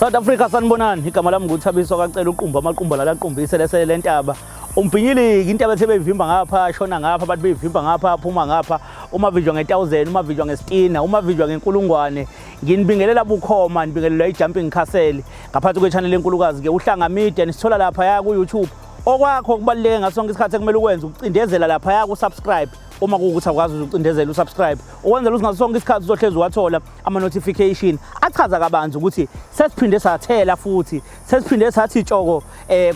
South Africa sanibonani igama lami nguThabiso kacela uqumba amaqumba la laqumbise lese lentaba umbhinyiliki intaba ethe beyivimba ngapha shona ngapha bathi beyivimba ngapha phuma ngapha uma vijwa nge1000 uma vijwa ngestina uma vijwa ngenkulungwane nginibingelela bukhoma nibingelela ijumping castle ngaphansi kwechannel enkulukazi ke uhlanga media nisithola lapha ya ku YouTube okwakho kubaluleke ngasonke isikhathi ekumele ukwenza ukucindezela lapha ya ku subscribe uma kuukuthi akwazi ukucindezela usubscribe ukwenzela ukuthi ngasonke isikhathi uzohlezi wathola ama notification achaza kabanzi ukuthi sesiphinde sathela futhi sesiphinde sathi itshoko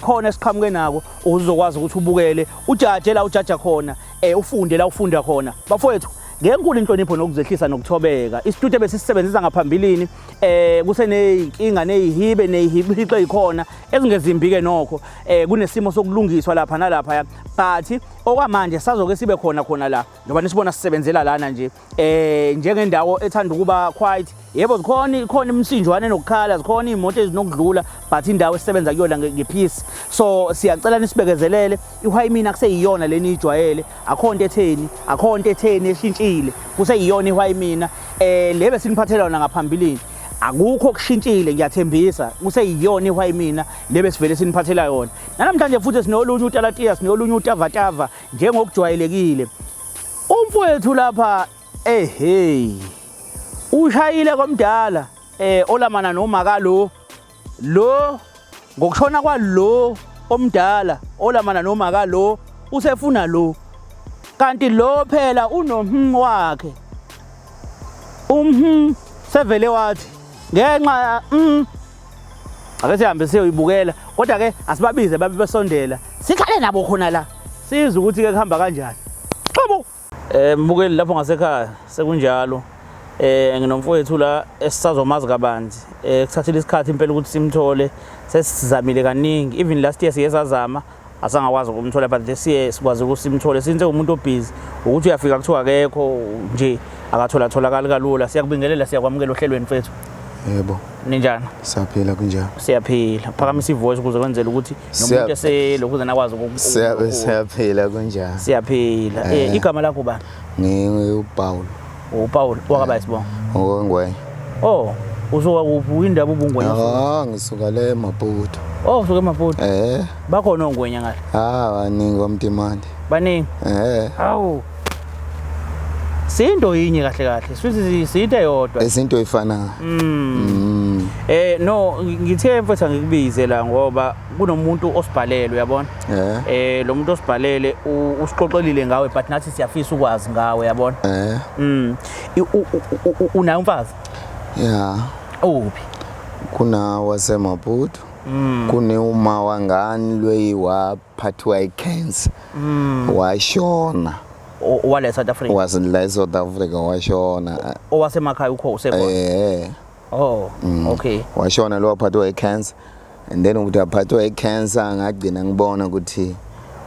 khona esiqhamuke nako uzokwazi ukuthi ubukele ujaje la ujaja khona ufunde la ufunda khona bafowethu ngenkulu inhlonipho nokuzehlisa nokuthobeka istudio besisebenzisa ngaphambilini kuseneyinkinga nezihibe nezihibixe ikhona ezingezimbike nokho kunesimo sokulungiswa lapha nalapha but okwamanje sazoke sibe khona la ngoba nisibona sisebenzela lana nje njengendawo ethanda ukuba quiet yebo khona imsinjwane nokukhala zikhona imoto ezinokudlula but indawo esisebenza kuyona ngepeace so siyacela nisibekezelele ihwayimina kuseyiyona leni ijwayele akho into etheni eshintshile kuseyiyona ihwayimina lebe siniphathela yona ngaphambilini akukho kushintshile ngiyathembisa kuseyiyona ihwayimina lebe sivele siniphathela yona namhlanje futhi sinolunye uTalatiya sinolunye uTavatava njengokujwayelekile umfowethu lapha ushayile komdala olamana nomaka lo ngokushona kwalo omdala olamana nomaka lo usefuna lo kanti lo phela wakhe sevele wathi ngenxa ake sihambe siyoyibukela kodwa ke asibabize babe besondela sikhale nabo khona la sizwe ukuthi ke kuhamba kanjani xhobo mbukeli lapho ngasekhaya sekunjalo nginomfowethu la esisazomazi kabanzi kusathatha isikhathi impela ukuthi simthole sesizamile kaningi even last year siyesazama asangakwazi ukumthola but this year sikwazi ukusimthole since umuntu obusy ukuthi uyafika kuthiwa akekho nje akathola kalula siyakubingelela siyakwamukela ohlelweni mfethu yebo ninjani siyaphila kunjani siyaphila phakamisa ivoice ukuze kwenzele ukuthi nomuntu eselokhu nakwazi siyaphila kunjani siyaphila igama lakho bani ngiuPaul uPaul wakaba isibongo ngongwe usuka kuphi indaba ubungwenya ngisuka le Maputo usuka eMaputo bakhona ongwenya ngale baningi omtimande baningi hawu sinto yinye kahle sithi siyinte yodwa izinto ifana no ngithe mfethu ngikubize la ngoba kunomuntu osibhalele uyabona lo muntu osibhalele usiqoqelile ngawe but nathi siyafisa ukwazi ngawe uyabona unayo umfazi uphi kuna wasemaputo kune uma wangani lweyiphathwa icancer washona wale South Africa la South Africa washona owasemakhaya ukho usekhona okay washona lo waphathwa icancer and then ukuthi aphathwa icancer ngagcina ngibona ukuthi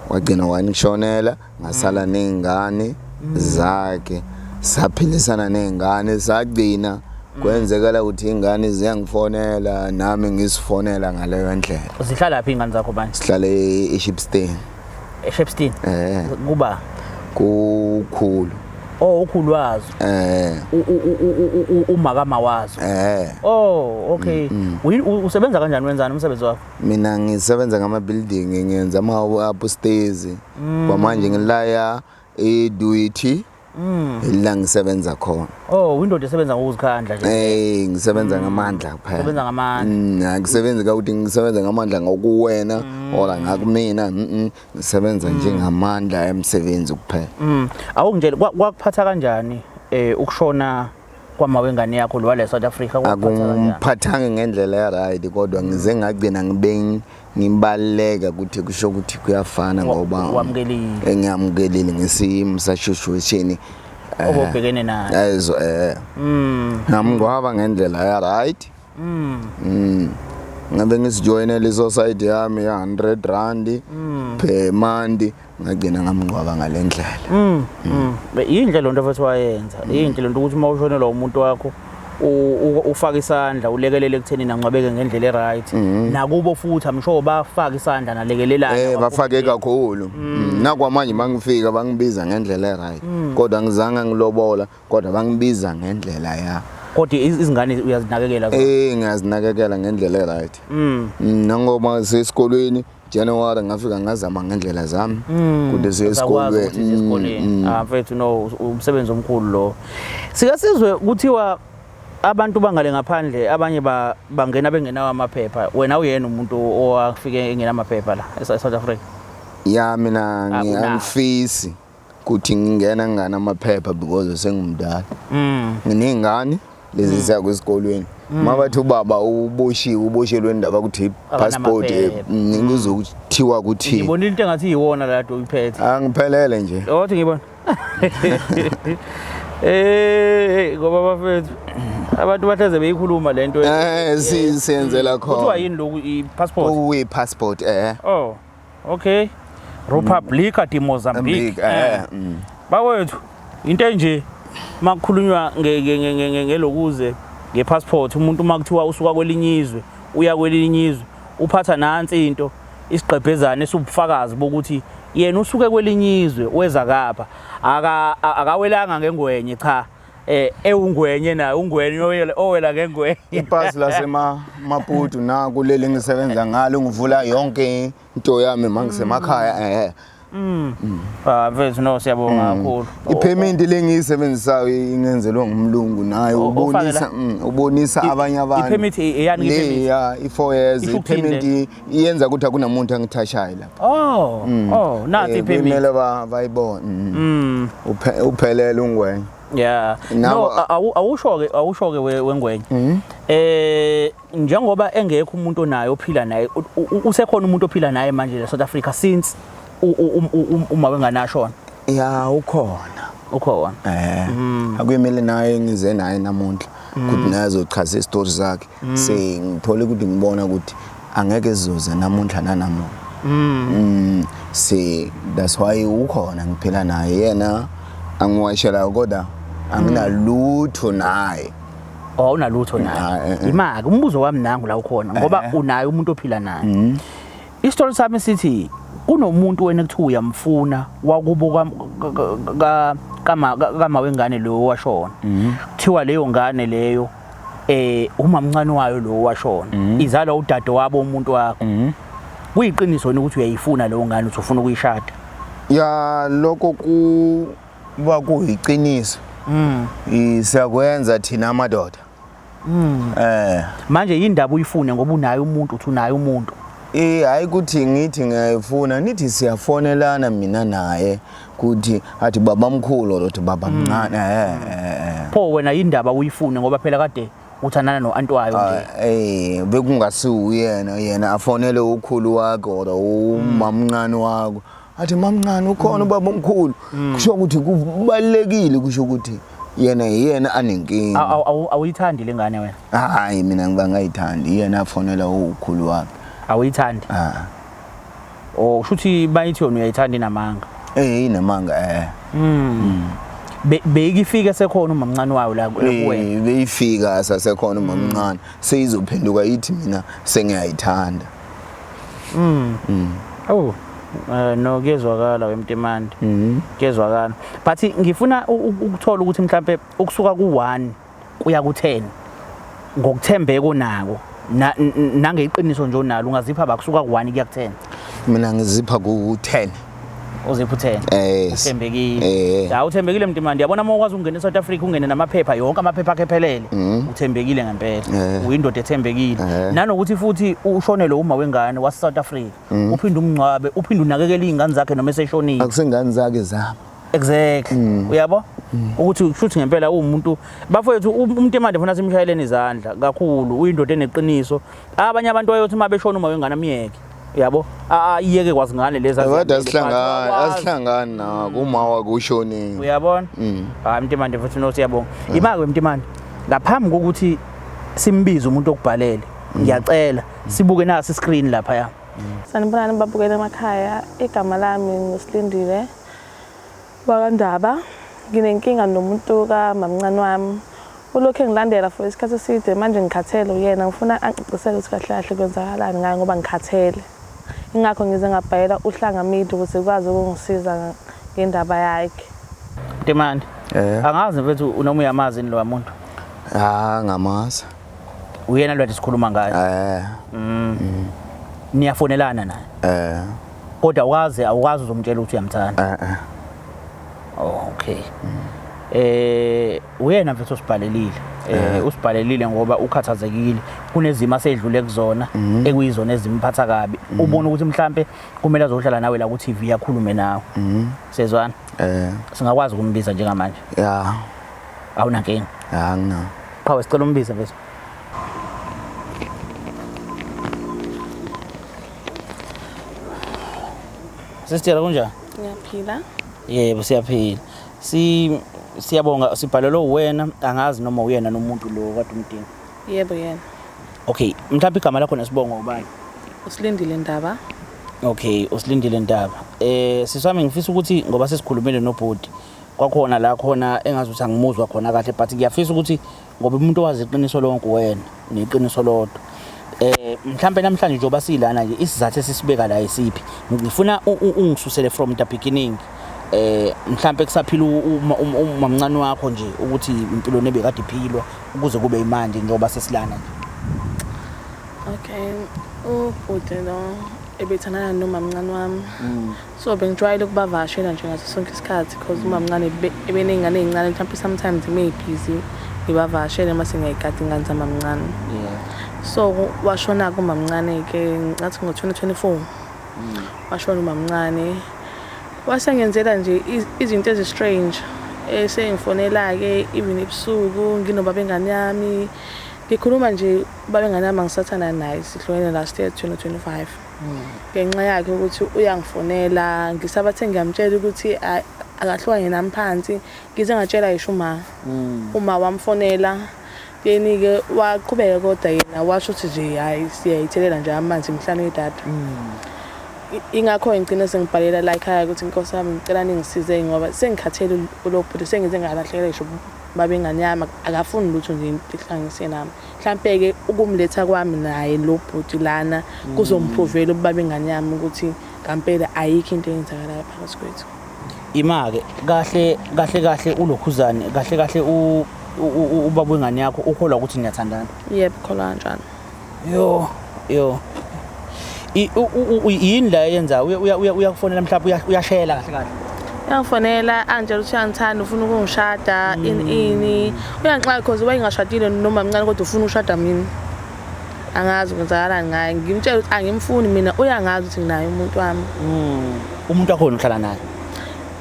wagcina wanishonela ngasala nezingane zakhe saphilisana nezingane sagcina kwenzekala ukuthi ingane ziyangifonela nami ngisifonela ngaleyo ndlela zihlala phi ingane zakho manje sihlala eShipstein kuba kukhulu ukhulu wazo umakama wazo okay usebenza kanjani wenzani umsebenzi wakho mina ngisebenza ngama building ngiyenza ama upstairs kwamanje ngilaya eDuty la ngisebenza khona window esebenza ngokuzikhandla nje ngisebenza ngamandla kuphela usebenza ngamandla ngisebenza ukuthi ngisebenza ngamandla ngokuwena ola ngakumina ngisebenza nje ngamandla emsebenzi kuphela awungitshela kwakuphatha kanjani ukushona kwamawengane yakho lo wale South Africa akumphathanga ngendlela ya right kodwa ngize ngagcina ngibaleka ukuthi kusho ukuthi kuyafana ngoba ngiyamukelile ngesimo situation obhekene nayo ngingwaba ngendlela ya right ngabe ngisijoyine le society yami ya 100 rand per month ngagcina ngamngcwaba ngalendlela indlela lonto futhi wayenza indlela lonto ukuthi uma ushonela umuntu wakho ufaka isandla ulekelele ekutheni nangcwabeke ngendlela eright nakubo futhi amsho bafaka isandla nalekelelana bafake kakhulu nakwamanje mangifika bangibiza ngendlela eright kodwa ngizanga ngilobola kodwa bangibiza ngendlela ya kodwa izingane uyazinakekela zona. Ngiyazinakekela ngendlela right. Nangoba sesikolweni January ngafika ngazama ngendlela zami kude sesikolweni. Mfethu no umsebenzi omkhulu lo. Sikasizwe kuthiwa abantu bangale ngaphandle abanye bangena bengenawo amaphepha. Wena uyena umuntu owafike engenamaphepha la eSouth Africa? Ya mina ngiyangifisi kuthi ngingena ngana amaphepha because sengumdala. Nginingane lezi siya kwesikolweni. Mabathi ubaba uboshelwe indaba ukuthi passport ngikuzokuthiwa ukuthi ngibona into engathi yiwona la do uyiphethe. Angiphelele nje. Othi ngibona. Ngoba bafethu abantu batheze beyikhuluma lento siyenzela khona. Kuthiwa yini lokhu i-passport? Passport Oh, okay. Republica de Mozambique. Bawethu into enje makukhulunywa ngelokuze ngepassport umuntu makuthiwa usuka kwelinye izwe uya kwelinye izwe uphatha nansi into isiqephezana esubufakazi bokuthi yena usuke kwelinye izwe weza kapha akawelanga ngengwenye cha ewungwenye na ungwenye owela ngengwenye ipasi Maputo na kuleli ngisebenza ngalo ngivula yonke into yami mangisemakhaya mfethu no siyabonga kakhulu. Ipayment lengiyisebenzisayo ingenzelwe ngumlungu nayo ubonisa abanye abantu. Ipayment eyani ipayment? I4 years ipayment iyenza ukuthi akunamuntu angithashayo lapha. Nathi ipayment. Kumele bayibone. Uphelele ungwenye. Yeah. No awusho ke wengwenye. Njengoba engekho umuntu onayo ophila naye usekhona umuntu ophila naye manje eSouth Africa since uma wenganashona. Ya ukhona. Akuyimele naye ngize naye namuhla ukuthi nazochaza istory zakhe. Ngithole ukuthi ngibona ukuthi angeke sizoze namuhla nanamuhla. That's why ukhona ngiphila naye yena angiwashela kodwa anginalutho naye. Unalutho naye. Imaki umbuzo wami nangu la ukhona ngoba unaye umuntu ophila naye. Istory sami sithi kunomuntu wena kuthiwa uyamfuna wakubo kama wengane lo washona. Kuthiwa leyo ngane leyo umamncane wayo lo washona. Izala udade wabo umuntu wakho. Kuyiqiniso ukuthi uyayifuna leyo ngane uthi ufuna ukuyishada. Ya lokho kuba kuyiqiniso. Siyakwenza thina amadoda. Manje indaba uyifune ngoba unayo umuntu uthi unayo umuntu. Hayi ukuthi ngithi ngiyayifuna nithi siyafonelana mina naye kuthi athi babamkhulu lothi babamncane pho wena indaba uyifune ngoba phela kade uthandana noAntwayo nje bekungasiwu yena afonele ukhulu wakhe or umamncane wakho athi mamncane ukhona ubabamkhulu kusho ukuthi kubalekile kusho ukuthi yena anenkinga awuyithandi lengane wena? Hayi mina ngibangayithandi yena afonela ukhulu wakhe. Awuyithandi? Shuthi bayithi yona uyayithanda inamanga. Inamanga Beyikifika sekhona umamncane wayo la kuwena. Beyifika sasekhona umamncane seyizophenduka yithi mina sengiyayithanda. No kezwakala wemtimandi. Kezwakala. But ngifuna ukuthola ukuthi mhlambe ukusuka ku1 kuya ku10 ngokuthembeka onako nangeqiniso nje onalo ungazipha bakusuka ku1 kuya ku10. Mina ngizipha ku10. Uzipha 10. Uthembekile. Ya uthembekile mntimandi. Yabona uma ukwazi ungena eSouth Africa ungene namaphepha yonke amaphepha akhe ephelele. Uthembekile ngempela. Uyindoda ethembekile. Nanokuthi futhi ushonele uma wengane waseSouth Africa. Uphinde umncwabe, uphinde unakekele izingane zakhe noma eseshonile. Akusengane zakhe zabo. Exactly. Uyabo? Ukuthi shuthi ngempela umuntu bafowethu umntimande ufuna simshayeleni izandla kakhulu uyindoda eneqiniso. Abanye abantu bayothi uma beshona uma wengane amiyeke. Yabo iyeke kwazingane lezi asihlangana na kuma wakushonini uyabona mntimande futhi no siyabonga imake mntimande ngaphambi kokuthi simbize umuntu okubhalele ngiyacela sibuke nasi screen lapha ya sanibonani babukele emakhaya igama lami nguSilindile wakandaba nginenkinga nomuntu kamamncane wami ulokho engilandela for isikhathi eside manje ngikhathele uyena ngifuna angicisele ukuthi kahle kahle kwenzakalani ngayo ngoba ngikhathele ingakho ngize ngabhayela uhlanga media ukuthi ukwazi ukungisiza ngendaba yakhe. Mntimande angazi mfethu unoma uyamazi lo muntu Ngamaza. Uyena lo sikhuluma ngaye. Niyafonelana naye. Kodwa awukazi uzomtshela ukuthi uyamthanda. Oh, okay. Uyena mfethu osibhalelile. Usibhalelile ngoba ukhathazekile kunezimo asedlule kuzona ekuyizona ezimphatha kabi. Ubona ukuthi mhlambe kumele azohlala nawe la ku TV yakhulume nawe. Sezwana? Singakwazi ukumbiza njengamanje. Yeah. Awunankinga? Angina. Qhawe sicela umbiza mfethu. Sisitshela kunjani? Ngiyaphila. Yebo siyaphila. Siyabonga sibhalelwe uwena angazi noma uyena nomuntu lo kade umdinga. Yebo yena. Okay, mhlawumbe igama lakho nesibongo ubani? Usilindile Ndaba. Okay, usilindile Ndaba. Siswami ngifisa ukuthi ngoba sesikhulumile nobhodi kwakhona la khona engazi ukuthi angimuzwa khona kahle but ngiyafisa ukuthi ngoba umuntu owazi iqiniso lonke wena neqiniso lodwa. Mhlambe namhlanje njoba silana nje isizathu esisibeka la isiphi. Ngifuna ungisusele from the beginning. Mhlambe kusaphila umamncane wakho nje ukuthi impilo nebe kade iphilwa ukuze kube imanje njoba sesilana nje. Okay. Ubhuti lo ebethanana nomamncane wami. So bengijwayele ukubavashela nje ngaso sonke isikhathi because umamncane ebenengane ezincane mhlawumbe sometimes busy ngibavashele mase ngiyayigada ingane zamamncane. So washona kumamncane ke ngathi ngo2024. Washona umamncane. Wasengenzela nje izinto ezistrange esengifonela ke even ebusuku nginobaba engane yami ngikhuluma nje baba engane yami ngisathana naye sihlukene last year 2025 ngenxa yakhe ukuthi uyangifonela ngisabathe ngiyamtshela ukuthi akahlukane nami phansi ngize ngatshela isho uma wamfonela yeni ke waqhubeka kodwa yena washo ukuthi nje hayi siyayithelela nje amanzi emhlanje edatha. Ingakho ngicina sengibhalela la ekhaya ukuthi inkosi yami ngicela ningisize ngoba sengikhathele ulobhuti sengize ngalahlekela isho baba engane yami akafuni lutho nje ihlanganise nami. Mhlambe ke ukumletha kwami naye lo bhuti lana kuzomprovela ubaba engane yami ukuthi ngempela ayikho into eyenzakalayo phakathi kwethu. Imake kahle ulokhuzane kahle ubaba wengane yakho ukholwa ukuthi niyathandana. Yebo kholwa kanjani. Yo. Yini la yenza uyakufonela mhlawumbe uyashela kahle. Uyangifonela angitshela ukuthi uyangithanda ufuna ukungishada ini. Uyangixa because wayengashadile noma mncane kodwa ufuna ukushada mina. Angazi ukwenzakalani ngaye. Ngimtshela ukuthi angimfuni mina uyangazi ukuthi nginaye umuntu wami. Umuntu wakho uhlala naye.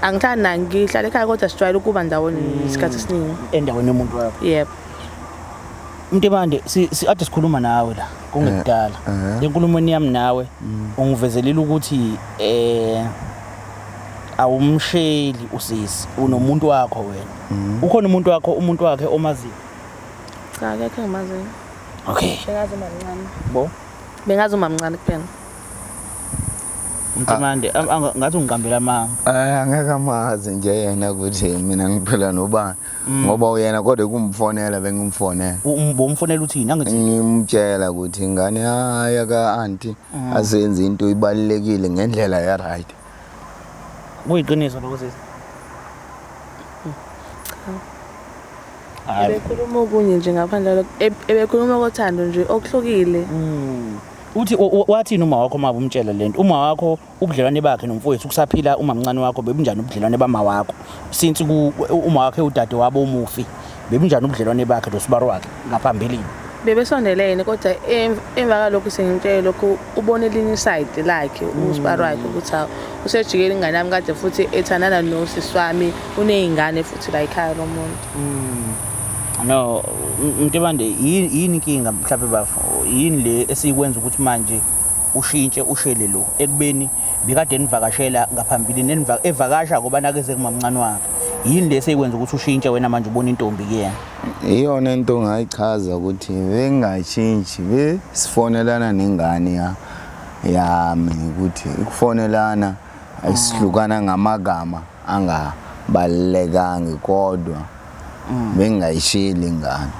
Angithanda naye ngihlala ekhaya kodwa sijwayele ukuba ndawonye isikhathi esiningi. Endaweni yomuntu wakho. Yebo. Mntibande ade sikhuluma nawe la kungekudala. Lenkulumweni yami nawe ungivezelela ukuthi awumsheli usisi unomuntu wakho wena. Ukhona umuntu wakhe omaziyo? Cha akekho engimaziyo. Okay. Bengazi umamncane. Bo? Bengazi umamncane kuphela. Mntibande ngathi ungiqambela mama. Angeke amazi nje yena ukuthi mina ngiphela nobani ngoba uyena kodwa kumfonela bengimfonela. Umfonela uthini angithi? Ngimtshela ukuthi ingane haya ka auntie asenze into ibalekile ngendlela ya right. Kuyiqiniso lokho sisi. Ebekhuluma okunye nje ngaphandle lokho ebekhuluma kothando nje okuhlukile. Uthi wathi uma wakho mama umtshela lento uma wakho ubudlelwane bakhe nomfowethu kusaphila umamncane wakho bebunjani ubudlelwane bama wakho since uma wakhe udade wabo umufi bebunjani ubudlelwane bakhe noSibaro wakhe ngaphambilini? Bebesondelene kodwa emva lokho sengimtshela lokho ubone elinye side lakhe uSibaro wakhe ukuthi usejikela ingane yami kade futhi ethandana nosisi wami unezingane futhi la ekhaya lomuntu. No, Mntibande yini inkinga mhlawumbe bafo yini le esikwenza ukuthi manje ushintshe ushele lo ekubeni bikade nivakashela ngaphambilini evakasha ngoba nakeze kumamncane wakhe yini le esikwenza ukuthi ushintshe wena manje ubona intombi kuyena? Iyona into ngayichaza ukuthi bengashintshi besifonelana nengane yami ukuthi ukufonelana asihlukana ngamagama angabalekanga kodwa bengayishili ingane.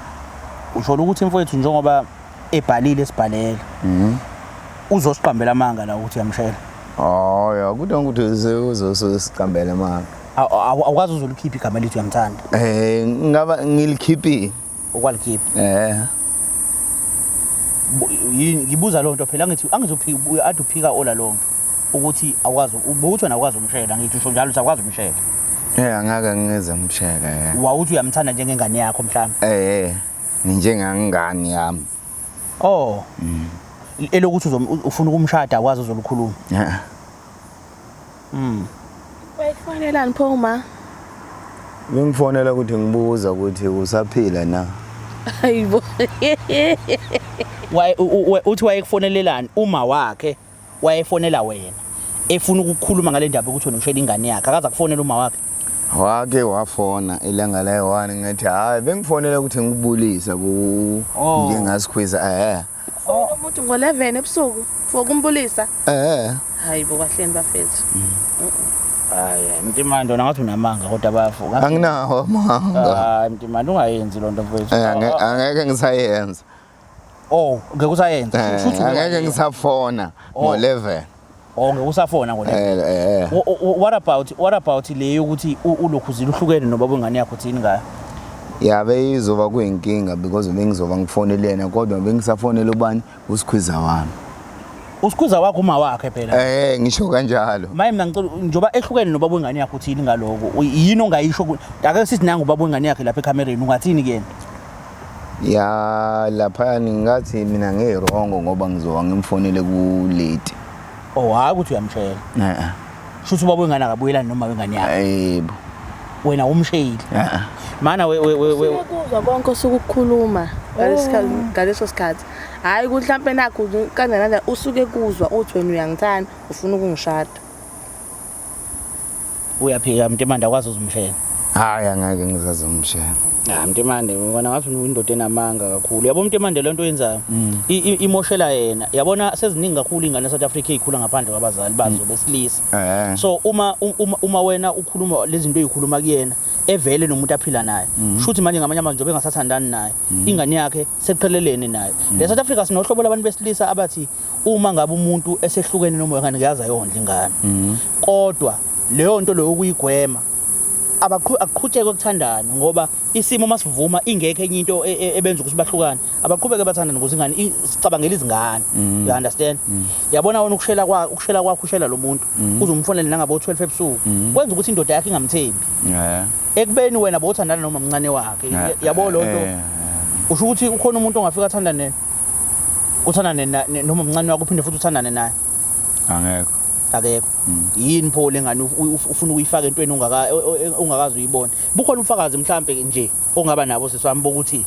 Usho ukuthi mfowethu njengoba ebhalile esibhalela uzosiqambela amanga la ukuthi yamshela. Ya kudwa ukuthi uzosiqambela amanga. Awukwazi uzolikhipha igama lithi uyamthanda? Ngaba ngilikhiphi okwalikhipha ngibuza lonto phela angizophika ade uphika ola lonto ukuthi awukwazi ukuthi wena awukwazi umshayela ngithi usho njalo ukuthi awukwazi umshayela angeke ngeze umshayela wawuthi uyamthanda njengengane yakho mhlawumbe njengangani yami elokuthi ufuna ukumshada akwazi uzolukhuluma Wayifonelani Phuma? Bengifonela ukuthi ngibuza ukuthi usaphila na. Hayibo. Uthi wayekufonelelani uma wakhe wayefonela wena efuna ukukhuluma ngale ndaba ukuthi wena ushela ingane yakhe akaza kufonela uma wakhe wake wafona ilanga la1 ngathi hayi bengifonela ukuthi ngikubulisa ku ngingasikhwiza umuntu ngo11 ebusuku for kumbulisa hayibo kahleni bafethu Mtimando ngathi unamanga kodwa bayavuka anginawo amanga Mtimando ungayenzi lonto mfethu angeke ngisayenza ngeke usayenza angeke ngisafona ngo11 ngeke usafona ngo11 what about leyo ukuthi ulokhuzile uhlukene nobaba wengane yakho uthini ngayo yabe izoba kuyinkinga because bengizoba ngifonelena kodwa bengisafonela ubani usikhwiza wami usikhwiza wakho uma wakhe phela ngisho kanjalo maye mina ngicela njoba ehlukene nobaba wengane yakho uthini ngaloko yini ongayisho ake sithi nangu ubaba wengane yakhe lapha ekamereni ungathini kuyena lapha ngathi mina ngerongo ngoba ngizoba ngimfonele ku late hayi ukuthi uyamshela shuthi ubaba wengane akabuyelani noma wengane yakhe yebo wena umshayeli mana kuzwa konke osukukhuluma ngaleso sikhathi hayi ukuthi mhlambe nakho kanjani usuke kuzwa uthi wena uyangithanda ufuna ukungishada uyaphika Mtimando akwazi uzumshela hayi angeke ngizazumshela Mtimande ngibona ngathi undoda enamanga kakhulu yabo Mtimande lento yenzayo imoshela yena yabona seziningi kakhulu ingane eSouth Africa ezikhula ngaphandle kwabazali bazo besilisa so uma wena ukhuluma lezi zinto ezikhuluma kuyena evele nomuntu aphila naye shuthi manje ngamanye amazwi njobe engasathandani naye ingane yakhe seqhelelene naye leSouth Africa sinohlobo labantu besilisa abathi uma ngabe umuntu esehlukene noma wengane ngiyaza yondla ingane kodwa leyo nto leyo ukuyigwema akuqhutsheke ukuthandana ngoba isimo masivuma ingekho enye into ebenza ukuthi bahlukane abaqhubeke bathandana ukuze ingane sicabangela izingane you understand yabona wona ukushela kwakho ushela lo muntu uzumfonela nangabe u12 ebusuku kwenza ukuthi indoda yakhe ingamthembi ekubeni wena bowuthandana noma mncane wakhe yabo lonto usho ukuthi ukhona umuntu ongafika uthandane noma mncane wakho uphinde futhi uthandane naye angekho akekho yini pho lengane ufuna ukuyifaka entweni ungakazi uyibona bukhona umfakazi mhlambe nje ongaba nabo siswami bokuthi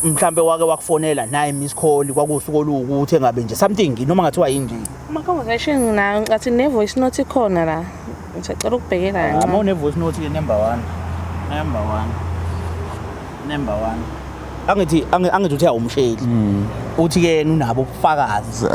mhlambe wake wakufonela naye miss call kwakusuku olukuthi engabe nje something noma ngathiwa yini nje uma conversation na ngathi ne voice note ikhona la ngicela ukubhekela kancane ama ne voice note ke number 1 angithi uthi awumsheli uthi ke unabo ubufakazi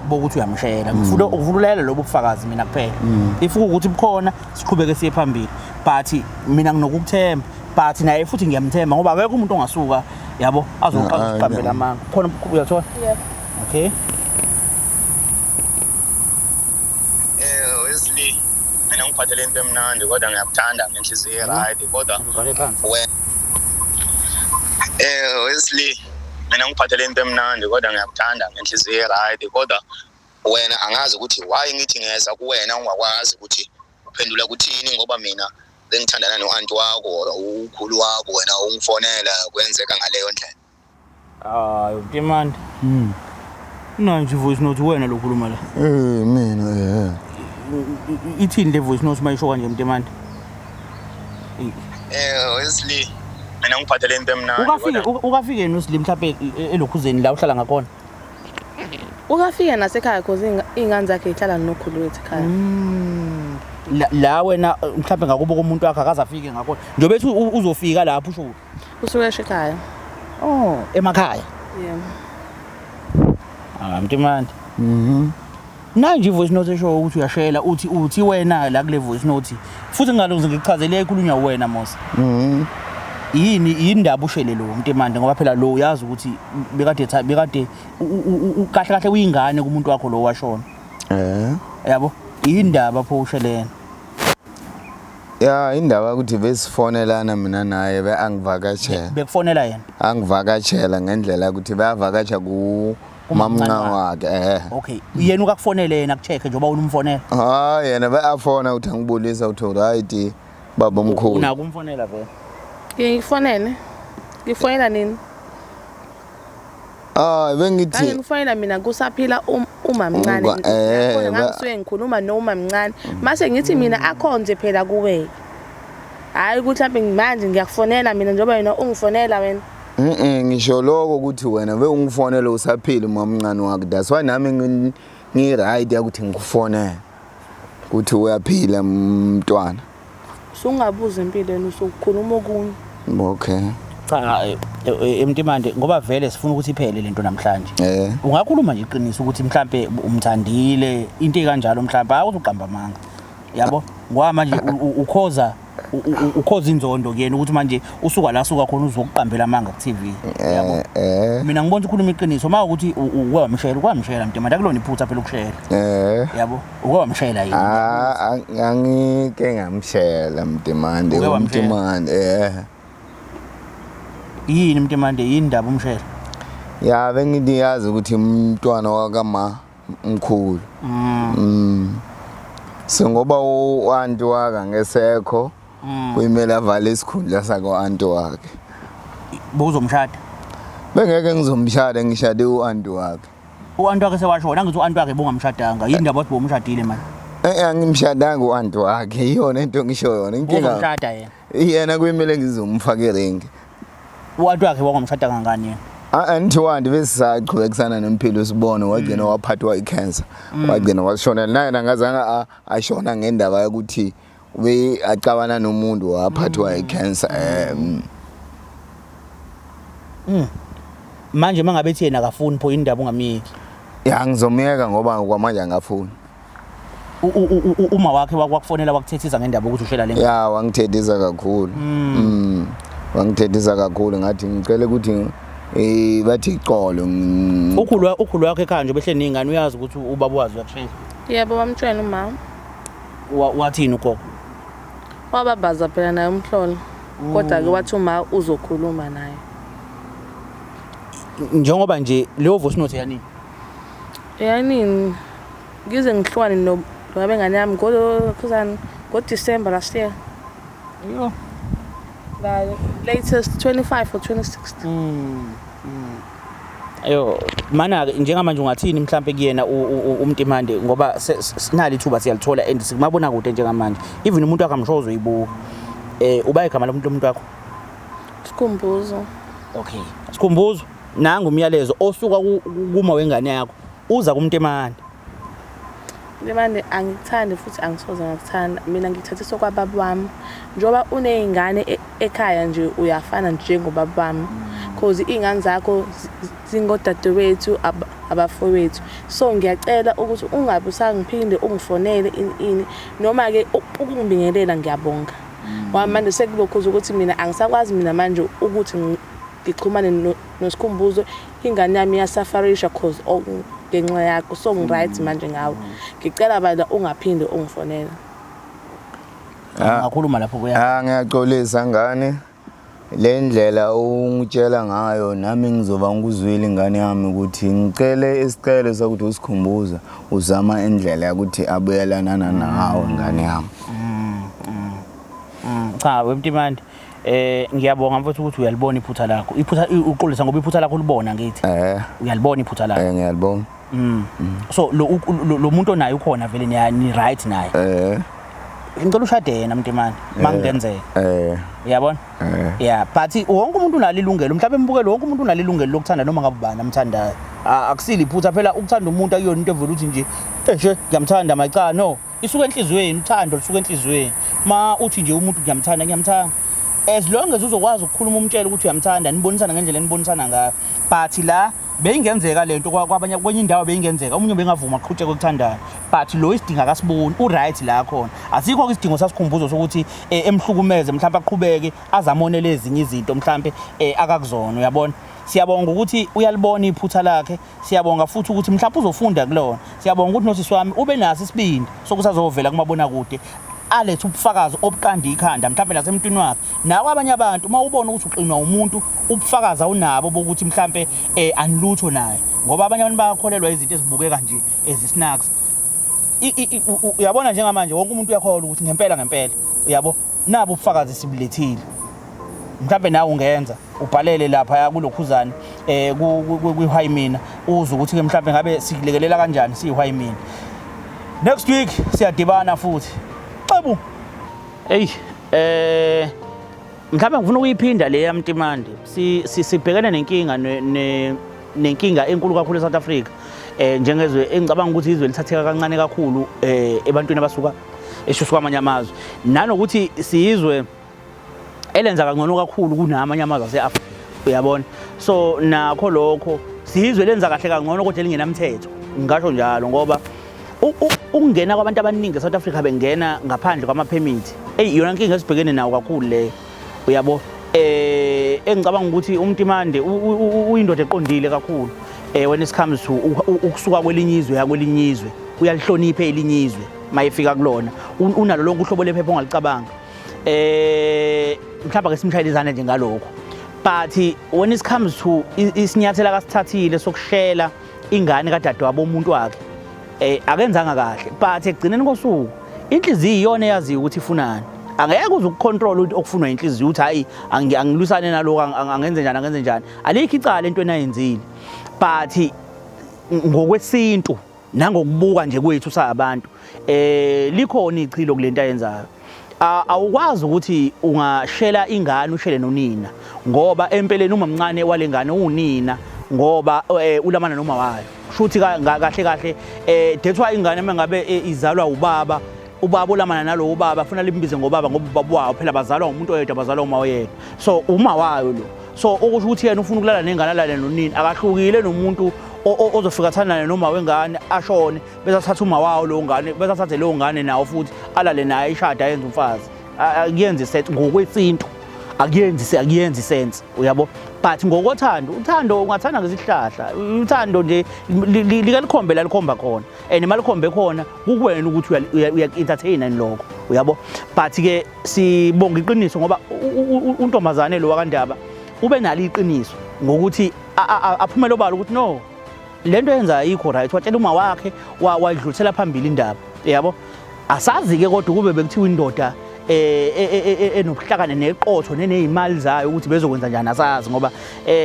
bokuthi uyamshela ngifuna ukuvululela lobo bufakazi mina kuphela ifuku ukuthi bukhona siqhubeke siye phambili but mina nginokukuthemba but naye futhi ngiyamthemba ngoba akekho umuntu ongasuka yabo azoqhubela amanga khona uyathola okay Wesley mina ngiphathele into emnandi kodwa ngiyakuthanda ngenhliziyo right kodwa Wesley mina ngiphathele into emnandi kodwa ngiyakuthanda ngenhliziyo right kodwa wena angazi ukuthi why ngithi ngeza kuwena ungakwazi ukuthi uphendula kuthini ngoba mina bengithandana noanti wakho ukhulu wakho wena ungifonela kwenzeka ngaleyo ndlela Mtimande nanje voice note wena lokhuluma la mina ithini le voice note mayisho kanje Mtimande Wesley mina ngiphathele into emnandi ukafike noSlim mhlawumbe elokhuzeni la uhlala ngakhona ukafika nasekhaya because ingane zakhe ihlala nokhulu wethu ekhaya la wena mhlawumbe ngakubo komuntu wakhe akazafike ngakhona njobe ethi uzofika lapho usho usuke ekhaya emakhaya Mtimande manje voice note esho ukuthi uyashela uthi wena la kule voice note futhi ngalokuze ngikuchazele ikhulunywa wena Mosa yini indaba ushele lo Mtimande ngoba phela lo uyazi ukuthi bekade kahle uyingane kumuntu wakho lo washona yabo indaba pho ushelena Ya indaba ukuthi besifonelana mina naye angivakashela. Bekufonela yena. Angivakashela ngendlela ukuthi bayavakasha ku mamnca wakhe. Okay. Yena ukakufonele yena kucheck njengoba unumfonela. Yena bayafona uthi angibulisa uthi right baba omkhulu. Una kumfonela vele. Ngifonele. Ngifonela nini? Bengithi Kanye ngifonela mina kusaphila umamncane. Khona ngangisuke ngikhuluma nomamncane. Mase ngithi mina akhonze phela kuwe. Hayi ukuthi mhlawumbe manje ngiyakufonela mina njengoba wena ungifonela wena. Ngisho lokho ukuthi wena beungifonela usaphila umamncane wakhe. That's why nami ngi-right ukuthi ngikufonele. Ukuthi uyaphila mntwana. Sungabuza impilo yena usukhuluma okunye. Okay. Cha emntimande ngoba vele sifuna ukuthi iphele lento namhlanje. Ungakhuluma nje iqiniso ukuthi mhlambe umthandile into ekanjalo mhlambe awuzuqamba amanga. Yabo? Ngoba manje ukhoza inzondo kuyena ukuthi manje usuka la suka khona uzokuqambela amanga ku TV. Yabo? Mina ngibona ukukhuluma iqiniso uma ukuthi ukwamshela mntimande akulona iphutha phela ukushela. Yabo? Ukwamshela yini? Angike ngamshela mntimande umntimande. Yini mntimande yini indaba umshela? Ya bengiyazi ukuthi umntwana wakama mkhulu. So ngoba uanti waka ngesekho kuyimela vale isikhundla sako anti wakhe. Buzomshada? Bengeke ngizomshada ngishade uanti wakhe. Uanti wakhe sewashona ngithi uanti wakhe bungamshadanga yini indaba othi bomshadile manje? Angimshadanga uanti wakhe iyona into ngisho yona inkinga. Uzomshada yena. Yena kuyimele ngizomfaka ring. Uanti wakhe wangomshada kangani yena? Anti wandi besaqhubekisana nempilo sibone wagcina waphathwa icancer. Wagcina washona naye ngazange ashona ngendaba yokuthi we acabana nomuntu waphathwa icancer. Manje mangabe ethi yena akafuni pho indaba ungamiyeki. Ya ngizomiyeka ngoba kwamanje angafuni. Uma wakhe wakufonela wakuthethisa ngendaba ukuthi ushela le. Ya wangithethisa kakhulu. Wangithethisa kakhulu ngathi ngicela ukuthi bathi iqolo. Ukhulu wakhe ekhaya nje behle ningane uyazi ukuthi ubaba wazi uyakushela. Yebo bamtshela umama. Wathini ugogo? Wababaza phela naye umhlolo. Kodwa ke wathi uma uzokhuluma naye. Njengoba nje leyo voice note yani. Yani ngize ngihlwane nobengane yami ngo December last year. Yo. The latest 25 or 2016. Ayo mana njengamanje ungathini mhlambe kuyena umntimande ngoba sinali ithuba siyalithola and sikumabona kude njengamanje even umuntu wakhe amshozo uyibuka uba igama lomuntu wakho Sikhumbuzo. Okay Sikhumbuzo nanga umyalezo osuka kuma wengane yakho uza kumntimande Lemane angithandi futhi angisoze ngakuthanda mina ngithathiswa kwababa wami njoba unezingane ekhaya nje uyafana njengobaba wami because izingane zakho zingodadewethu abafowethu so ngiyacela ukuthi ungabe usangiphinde ungifonele ini noma ke ukungibingelela ngiyabonga manje sekulokhuza ukuthi mina angisakwazi mina manje ukuthi ngixhumane noSikhumbuzo ingane yami yasafarisha cause ngenxa yakho so ngiright manje ngawe ngicela bala ungaphinde ungifonela ngakhuluma lapho kuya ngiyaxolisa ngane le ndlela ungitshela ngayo nami ngizoba ngikuzwile ingane yami ukuthi ngicele isicelo sokuthi uSikhumbuza uzama indlela ukuthi abuyelana nawe ngane yami cha wemntimande ngiyabonga mfowethu ukuthi uyalibona iphutha lakho uqolisa ngoba iphutha lakho libona ngithi uyalibona iphutha lakho ngiyalibona so lo muntu onayo ukhona vele ni right naye ngicela ushade yena mntimande mangenzeka uyabona yeah but wonke umuntu unalo ilungelo mhlawumbe mbukelo wonke umuntu unalo ilungelo lokuthanda noma ngabe ubani amthandayo akusili iphutha phela ukuthanda umuntu akuyona into evela ukuthi nje ngiyamthanda macha no isuka enhlizweni uthando lisuka enhlizweni ma uthi nje umuntu ngiyamthanda as long as uzokwazi ukukhuluma umtshela ukuthi uyamthanda nibonisana ngendlela nibonisana ngayo but la beyingenzeka lento kwabanye kwenye indawo beyingenzeka umunye bengavuma ukuqhutsheka ukuthandana but lo isidinga akasiboni uright la khona asikho isidingo saSikhumbuzo sokuthi emhlukumeze mhlawumbe aqhubeke azamonele ezinye izinto mhlawumbe akakuzona uyabona siyabonga ukuthi uyalibona iphutha lakhe siyabonga futhi ukuthi mhlawumbe uzofunda kulona siyabonga ukuthi nosisi wami ube naso isibindi sokuthi azovela kumabona kude alethe ubufakazi obuqanda ikhanda mhlawumbe nasemntwini wakhe nawo abanye abantu uma ubona ukuthi uqinwa umuntu ubufakazi awunabo bokuthi mhlawumbe anilutho naye ngoba abanye abantu bayakholelwa izinto ezibukeka nje ezisinaks uyabona njengamanje wonke umuntu uyakholwa ukuthi ngempela uyabo nabo ubufakazi sibulethile mhlawumbe nawe ungenza ubhalele lapha kulokhuzana kwiHwayimina uze ukuthi ke mhlawumbe ngabe sikulekelela kanjani siyiHwayimina. Next week siyadibana futhi. Xebu. Hey, mhlawumbe ngifuna ukuyiphinda le yamtimande. Sibhekene nenkinga enkulu kakhulu eSouth Africa. Njengezwe engicabanga ukuthi izwe lithatheka kancane kakhulu ebantwini abasuka eshushwa kwamanye amazwe. Nanokuthi siyizwe elenza kangcono kakhulu kunamanye amazwe aseAfrika. Uyabona? So nakho lokho siyizwe lenza kahle kangcono kodwa lingenamthetho. Ngisho njalo ngoba ukungena kwabantu abaningi eSouth Africa bengena ngaphandle kwama-permit. Yona inkinga esibhekene nawo kakhulu le. Uyabo? Engicabanga ukuthi umtimande uyindoda eqondile kakhulu. When it comes to ukusuka kwelinye izwe yakwelinye izwe, uyalihlonipha elinye izwe mayefika kulona. Unalo lonke uhlobo lephepha ongalicabanga. Mhlawumbe ke simshayelizane nje ngalokho. But when it comes to isinyathela kasithathile sokushela ingane kadadewabo umuntu wakhe akenzanga kahle but ekugcineni kosuku inhliziyo iyona eyaziyo ukuthi ifunani angeke uze ukucontrol okufunwa inhliziyo uthi hayi angilwisane naloko angenze njani alikho icala into enayenzile but ngokwesintu nangokubuka nje kwethu sabantu likhona ichilo kulento ayenzayo. Awukwazi ukuthi ungashela ingane ushele nonina ngoba empeleni uma mncane walengane unina ngoba ulamana noma wayo shuthi kahle that's why ingane mangabe izalwa ubaba ulamana nalo ubaba ufuna limbize ngobaba ngoba ubaba wayo phela bazalwa umuntu oyedwa bazalwa uma oyedwa so uma wayo lo so okusho ukuthi yena ufuna ukulala nengane alale nonina akahlukile nomuntu ozofika thana noma wengane ashone bese athatha uma wawo lo ngane bese athathe lo ngane nawo futhi alale naye ishada yenza umfazi akuyenzi sense ngokwesintu akuyenzi sense uyabo but uthando ungathanda ngesihlahla uthando nje likalikhombe la likhomba khona and malikhombe khona kukuwena ukuthi uya-entertaina lokho uyabo but ke sibonga iqiniso ngoba untombazane lo wakandaba ube nalo iqiniso ngokuthi aphumele obala ukuthi no lento yenza ayikho right watshela uma wakhe wadlulisela phambili indaba yabo asazi ke kodwa kube bekuthiwa indoda enobuhlakane neqotho nenezimali zayo ukuthi bezokwenza njani asazi ngoba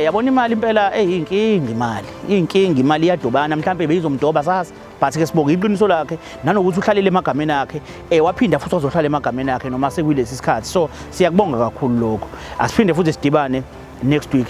yabona imali impela inkinga imali iyadobana mhlawumbe beyizomdoba sazi but ke sibonga iqiniso lakhe nanokuthi uhlalele emagameni akhe waphinda futhi azohlala emagameni akhe noma sekulesi sikhathi so siyakubonga kakhulu lokho asiphinde futhi sidibane next week.